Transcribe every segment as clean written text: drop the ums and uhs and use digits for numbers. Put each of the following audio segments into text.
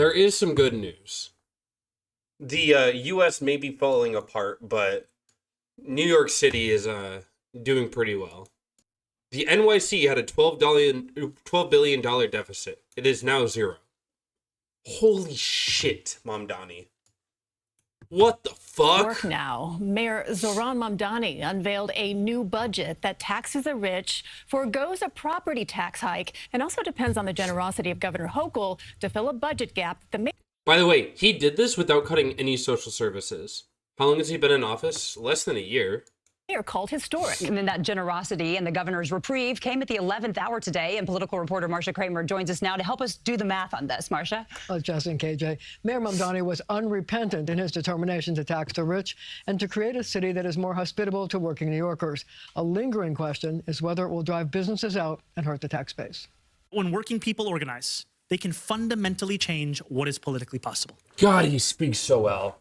There is some good news. The U.S. may be falling apart, but New York City is doing pretty well. The NYC had a $12 billion deficit. It is now zero. Holy shit, Mamdani. What the fuck? Work now. Mayor Zoran Mamdani unveiled a new budget that taxes the rich, forgoes a property tax hike, and also depends on the generosity of Governor Hochul to fill a budget gap. By the way, he did this without cutting any social services. How long has he been in office? Less than a year. Mayor called historic. And then that generosity and the governor's reprieve came at the 11th hour today. And political reporter Marcia Kramer joins us now to help us do the math on this. Marcia? Well, Justin, KJ, Mayor Mamdani was unrepentant in his determination to tax the rich and to create a city that is more hospitable to working New Yorkers. A lingering question is whether it will drive businesses out and hurt the tax base. When working people organize, they can fundamentally change what is politically possible. God, he speaks so well.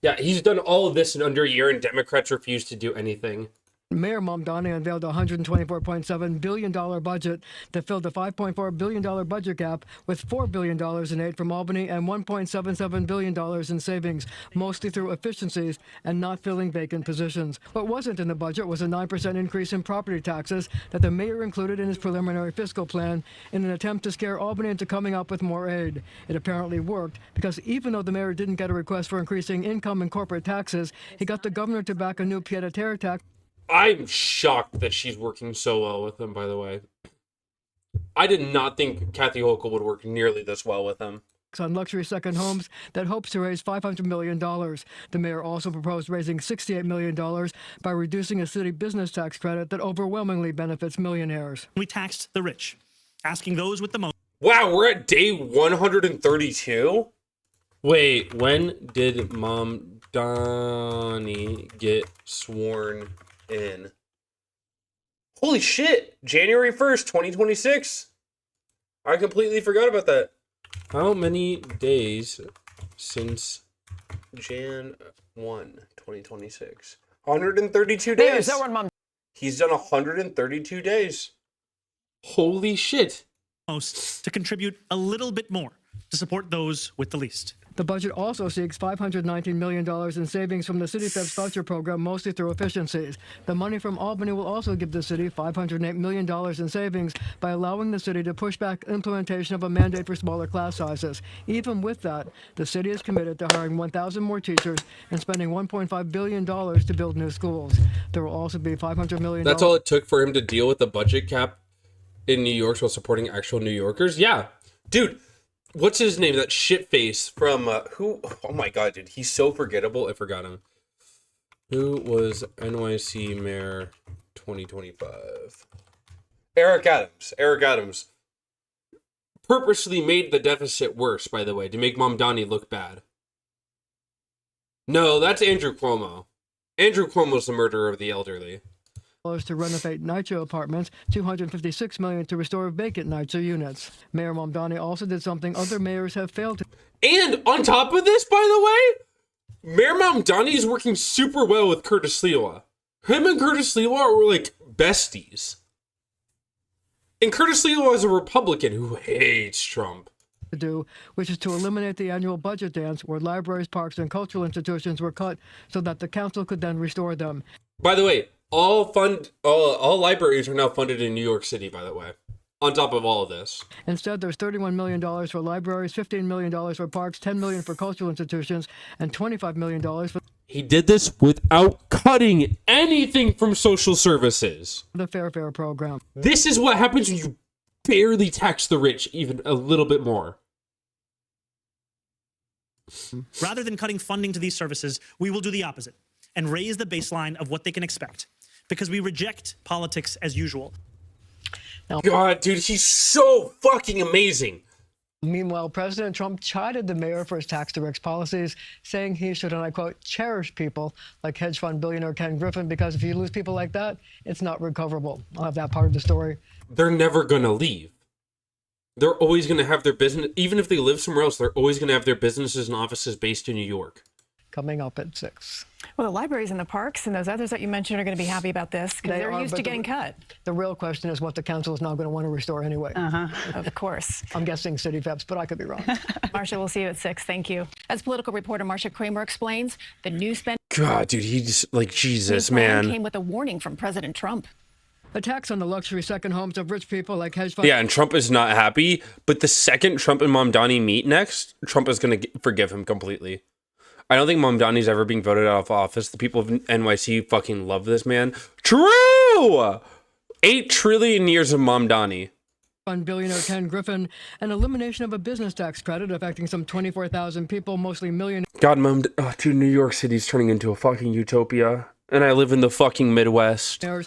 Yeah, he's done all of this in under a year, and Democrats refuse to do anything. Mayor Mamdani unveiled a $124.7 billion budget that filled the $5.4 billion budget gap with $4 billion in aid from Albany and $1.77 billion in savings, mostly through efficiencies and not filling vacant positions. What wasn't in the budget was a 9% increase in property taxes that the mayor included in his preliminary fiscal plan in an attempt to scare Albany into coming up with more aid. It apparently worked because even though the mayor didn't get a request for increasing income and corporate taxes, he got the governor to back a new pied-à-terre tax. I'm shocked that she's working so well with him, by the way. I did not think Kathy Hochul would work nearly this well with him. On luxury second homes that hopes to raise $500 million. The mayor also proposed raising $68 million by reducing a city business tax credit that overwhelmingly benefits millionaires. We taxed the rich, asking those with the most. Wow, we're at day 132? Wait, when did Mamdani get sworn in? Holy shit, January 1st, 2026. I completely forgot about that. How many days since Jan 1, 2026? 132 days. He's done 132 days. Holy shit. Most to contribute a little bit more to support those with the least. The budget also seeks $519 million in savings from the City Feds voucher program, mostly through efficiencies. The money from Albany will also give the city $508 million in savings by allowing the city to push back implementation of a mandate for smaller class sizes. Even with that, the city is committed to hiring 1,000 more teachers and spending $1.5 billion to build new schools. There will also be $500 million. That's all it took for him to deal with the budget cap in New York while supporting actual New Yorkers? Yeah. Dude. What's his name? That shit face from who? Oh my god, dude, he's so forgettable. I forgot him. Who was NYC Mayor 2025? Eric Adams. Eric Adams purposely made the deficit worse, by the way, to make Mamdani look bad. No, that's Andrew Cuomo. Andrew Cuomo's the murderer of the elderly. To renovate NYCHA apartments, $256 million to restore vacant NYCHA units. Mayor Mamdani also did something other mayors have failed to. And on top of this, by the way, Mayor Mamdani is working super well with Curtis Lewa. Him and Curtis Lewa were like besties. And Curtis Lewa is a Republican who hates Trump. Do, which is to eliminate the annual budget dance where libraries, parks, and cultural institutions were cut so that the council could then restore them. By the way, all libraries are now funded in New York City, by the way, on top of all of this. Instead, there's $31 million for libraries, $15 million for parks, $10 million for cultural institutions, and $25 million for... He did this without cutting anything from social services. The Fair program. This is what happens when you barely tax the rich even a little bit more. Rather than cutting funding to these services, we will do the opposite and raise the baseline of what they can expect, because we reject politics as usual. God, dude, he's so fucking amazing. Meanwhile, President Trump chided the mayor for his tax to rich policies, saying he should, and I quote, cherish people like hedge fund billionaire Ken Griffin, because if you lose people like that, it's not recoverable. I'll have that part of the story. They're never going to leave. They're always going to have their business, even if they live somewhere else, they're always going to have their businesses and offices based in New York. coming up at 6. Well, the libraries and the parks and those others that you mentioned are going to be happy about this because they're used to getting cut. The real question is what the council is now going to want to restore anyway. Of course. I'm guessing city VEPs, but I could be wrong. Marcia, we'll see you at 6. Thank you. As political reporter Marcia Kramer explains, the new spending God, dude, he just like Jesus, plan man. came with a warning from President Trump. A tax on the luxury second homes of rich people like hedge funds. Yeah, and Trump is not happy. But the second Trump and Mamdani meet next, Trump is going to forgive him completely. I don't think Mamdani's ever being voted out of office. The people of NYC fucking love this man. True! 8 trillion years of Mamdani. Fund billionaire Ken Griffin, an elimination of a business tax credit affecting some 24,000 people, mostly millionaires. God, dude, New York City's turning into a fucking utopia. And I live in the fucking Midwest. Are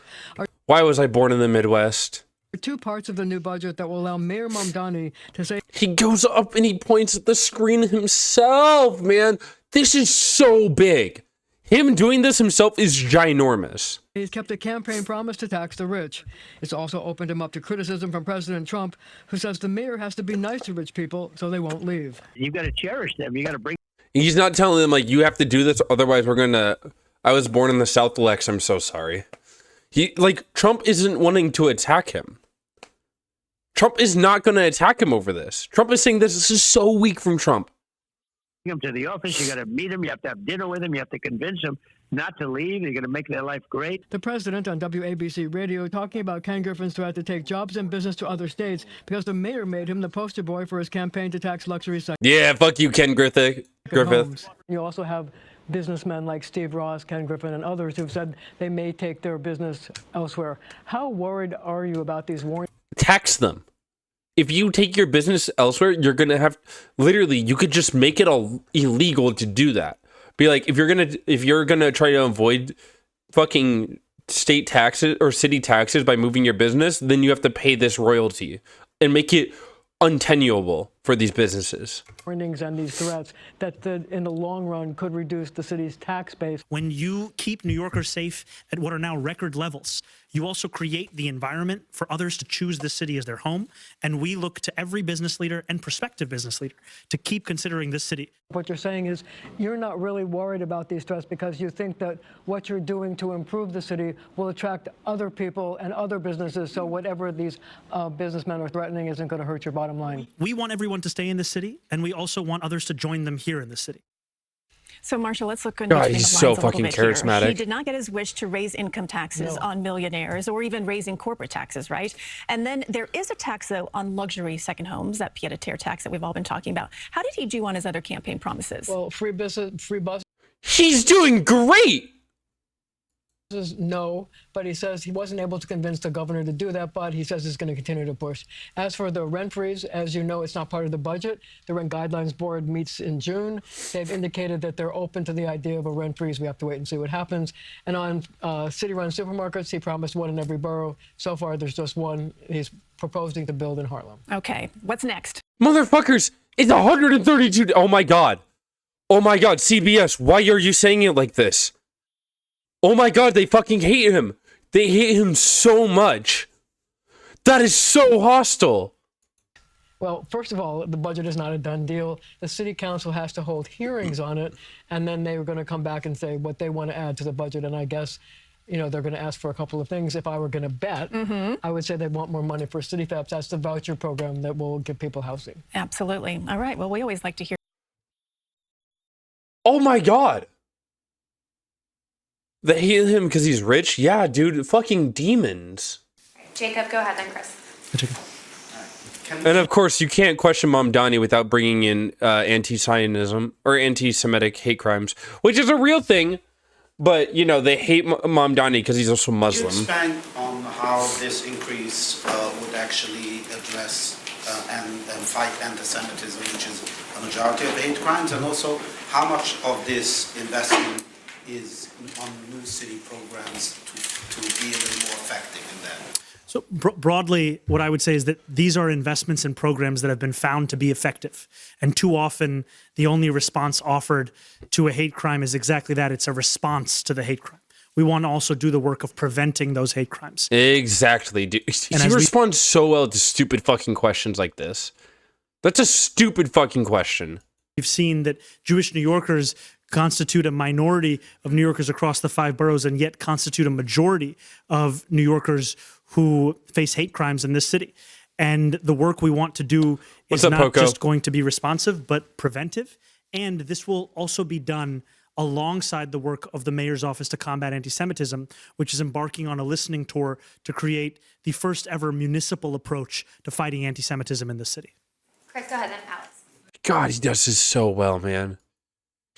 Why was I born in the Midwest? 2 parts of the new budget that will allow Mayor Mamdani to say He goes up and he points at the screen himself, man. This is so big. Him doing this himself is ginormous. he's kept a campaign promise to tax the rich. It's also opened him up to criticism from President Trump, who says the mayor has to be nice to rich people so they won't leave. You've got to cherish them. You got to bring. He's not telling them, like, you have to do this, otherwise we're gonna... I was born in the South, Lex, I'm so sorry. Trump isn't wanting to attack him. Trump is not going to attack him over this. Trump is saying this is so weak from Trump. Them to the office. You got to meet them. You have to have dinner with them. You have to convince them not to leave. You're going to make their life great. The president on WABC radio talking about Ken Griffin's threat to take jobs and business to other states because the mayor made him the poster boy for his campaign to tax luxury second Yeah, fuck you, Ken Griffith. homes. You also have businessmen like Steve Ross, Ken Griffin, and others who've said they may take their business elsewhere. How worried are you about these warnings? Tax them. If you take your business elsewhere, you're going to have... Literally, you could just make it all illegal to do that. Be like, if you're gonna try to avoid fucking state taxes or city taxes by moving your business, then you have to pay this royalty and make it untenable for these businesses. Warnings and these threats that in the long run could reduce the city's tax base. When you keep New Yorkers safe at what are now record levels, you also create the environment for others to choose this city as their home. And we look to every business leader and prospective business leader to keep considering this city. What you're saying is you're not really worried about these threats because you think that what you're doing to improve the city will attract other people and other businesses. So whatever these businessmen are threatening isn't going to hurt your bottom line. We want everyone to stay in this city, and we also want others to join them here in this city. So, Marshall, let's look on God, between he's the so lines a little fucking bit here. charismatic. He did not get his wish to raise income taxes on millionaires or even raising corporate taxes, right? And then there is a tax, though, on luxury second homes, that pied-à-terre tax that we've all been talking about. How did he do on his other campaign promises? Well, free buses, free buses. He's doing great. No, but he says he wasn't able to convince the governor to do that, but he says he's going to continue to push. As for the rent freeze, as you know, it's not part of the budget. The Rent Guidelines Board meets in June. They've indicated that they're open to the idea of a rent freeze. We have to wait and see what happens. And on city-run supermarkets, he promised one in every borough. So far, there's just one he's proposing to build in Harlem. Okay, what's next? Motherfuckers, it's 132. Oh my God. Oh my God, CBS, why are you saying it like this? Oh my God, they fucking hate him. They hate him so much. That is so hostile. Well, first of all, the budget is not a done deal. The city council has to hold hearings on it, and then they were going to come back and say what they want to add to the budget. And I guess, you know, they're going to ask for a couple of things. If I were going to bet, I would say they want more money for city FEPs. That's the voucher program that will give people housing. Absolutely. All right. Well, we always like to hear. Oh my God. They hate him because he's rich? Yeah, dude, fucking demons. Jacob, go ahead then, Chris. And of course, you can't question Mamdani without bringing in anti-Zionism or anti-Semitic hate crimes, which is a real thing. But, you know, they hate Mamdani because he's also Muslim. Could you expand on how this increase would actually address and fight anti-Semitism, which is a majority of the hate crimes, and also how much of this investment is on new city programs to be a little more effective in that? So broadly, what I would say is that these are investments in programs that have been found to be effective. And too often, the only response offered to a hate crime is exactly that. It's a response to the hate crime. We want to also do the work of preventing those hate crimes. Exactly, dude. He responds so well to stupid fucking questions like this. That's a stupid fucking question. We've seen that Jewish New Yorkers constitute a minority of New Yorkers across the 5 boroughs and yet constitute a majority of New Yorkers who face hate crimes in this city. And the work we want to do is not just going to be responsive, but preventive. And this will also be done alongside the work of the mayor's office to combat anti-Semitism, which is embarking on a listening tour to create the first ever municipal approach to fighting anti-Semitism in the city. Chris, go ahead then, Alex. God, he does this so well, man.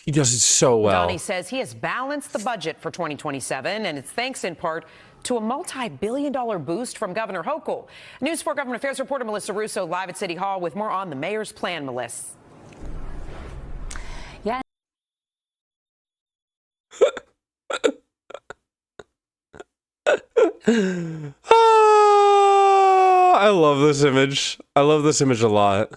He does it so well. Donnie says he has balanced the budget for 2027, and it's thanks in part to a multi-billion-dollar boost from Governor Hochul. News 4 Government Affairs reporter Melissa Russo live at City Hall with more on the mayor's plan, Melissa. Yeah. I love this image. I love this image a lot.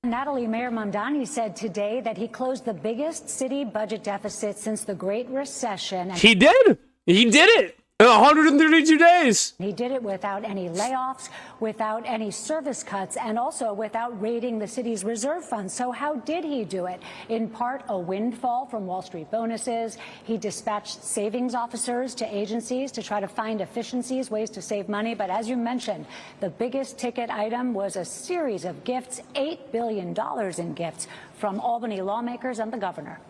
Natalie, Mayor Mamdani said today that he closed the biggest city budget deficit since the Great Recession. And He did. He did it in 132 days. he did it without any layoffs, without any service cuts, and also without raiding the city's reserve fund. So how did he do it? In part, a windfall from Wall Street bonuses. He dispatched savings officers to agencies to try to find efficiencies, ways to save money. But as you mentioned, the biggest ticket item was a series of gifts, $8 billion in gifts from Albany lawmakers and the governor.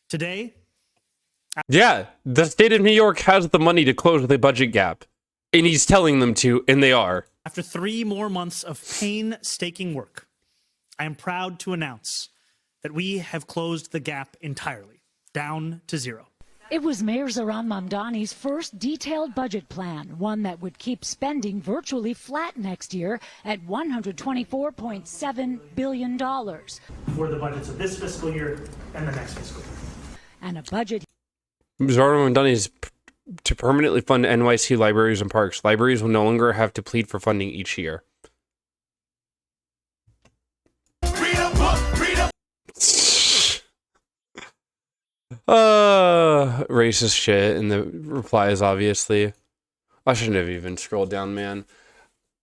Today, Yeah, the state of New York has the money to close the budget gap, and he's telling them to, and they are. after 3 more months of painstaking work, I am proud to announce that we have closed the gap entirely, down to 0. It was Mayor Zohran Mamdani's first detailed budget plan, one that would keep spending virtually flat next year at $124.7 billion. For the budgets of this fiscal year and the next fiscal year. And a budget Zohran Mamdani is to permanently fund NYC libraries and parks. Libraries will no longer have to plead for funding each year. Read a book, read a Racist shit, and the replies, obviously. I shouldn't have even scrolled down, man.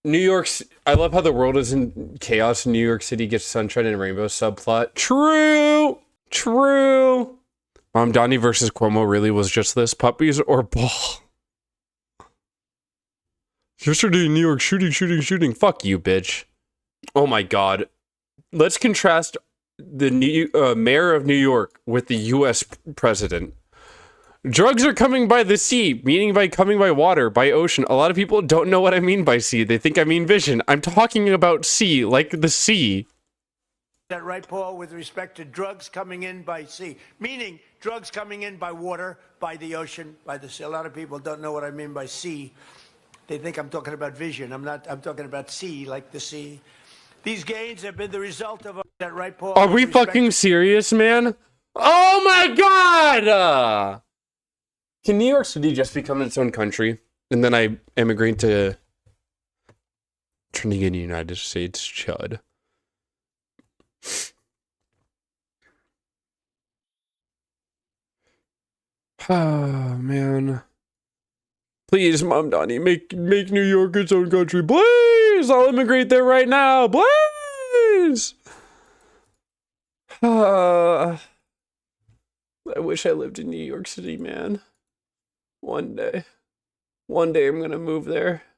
New York's, I love how the world is in chaos and New York City gets sunshine and rainbow subplot. True! True! Mamdani versus Cuomo really was just this, puppies or ball? Yesterday in New York, shooting. Fuck you, bitch. Oh my god. Let's contrast the new mayor of New York with the U.S. president. Drugs are coming by the sea, meaning by coming by water, by ocean. A lot of people don't know what I mean by sea. They think I mean vision. I'm talking about sea, like the sea. that right, Paul, with respect to drugs coming in by sea, meaning drugs coming in by water, by the ocean, by the sea. A lot of people don't know what I mean by sea. They think I'm talking about vision. I'm not. I'm talking about sea, like the sea. These gains have been the result of that, right, Paul? Are we fucking serious, man? Oh my god! Can New York City just become its own country? And then I immigrate to turning in the United States, chud. Oh, man. Please, Mamdani, make New York its own country. Please! I'll immigrate there right now. Please! I wish I lived in New York City, man. One day. One day I'm gonna move there.